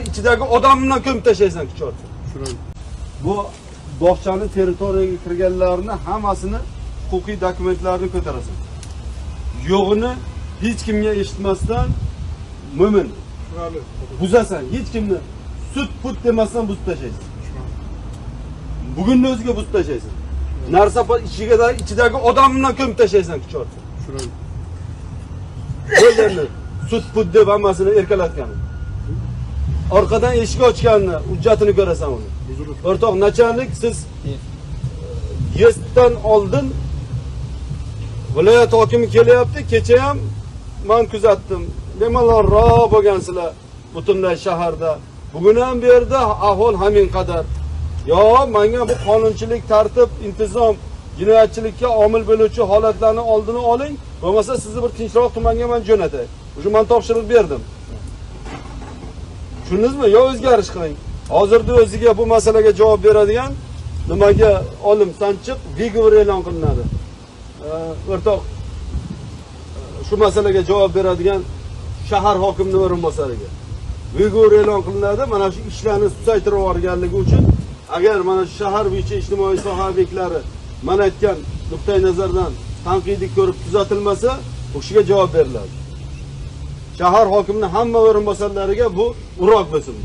ichidagi odamni ko'mib tashlaysan kuchorsa. Bu bog'chaning territoriyaga kirganlarni hammasini huquqiy dokumentlarini ko'tarasan. Yo'g'ini hech kimga eshitmasdan mo'min buzasan, hech kimni sut put demasdan buzib tashlaysan. Bugunning o'ziga buzib tashlaysan. Narsapa ichidagi odamni ko'mib tashlaysan kuchorsa. O'zlarini sut put deb hammasini erkalatgan. Orqadan eshik ochganni, hujjatini ko'rasan uni. O'rtoq nachalnik, siz yestdan oldin viloyat hokimi kelyapti, kecha ham men kuzatdim. Bemalolroq bo'lgansizlar butunlay shaharda. Bugun ham bu yerda ahvol hamin qadar. Yo, menga bu qonunchilik, tartib, intizom, jinoyatchilikka omil bo'luvchi holatlarni oldini oling, bo'lmasa sizni bir tinchroq tumanga men jo'natay. O'sha men topshiriq berdim. Tushundingizmi? Yo o'zgarish qiling. Hozirda o'ziga bu masalaga javob beradigan nimaga olim Sanchiq Vigovor e'lon qilinadi. O'rtoq shu masalaga javob beradigan shahar hokimining o'rinbosariga Vigovor e'lon qilinadi. Mana shu ishlarni susaytirib yuborganligi uchun agar mana shu shahar bo'yicha ijtimoiy soha obyektlari men aytgan nuqtai nazardan tanqidiy ko'rib tuzatilmasa, o'shiga javob beriladi. Shahar hokimining hamma o'rinbosarlariga bu uroq bo'lsin.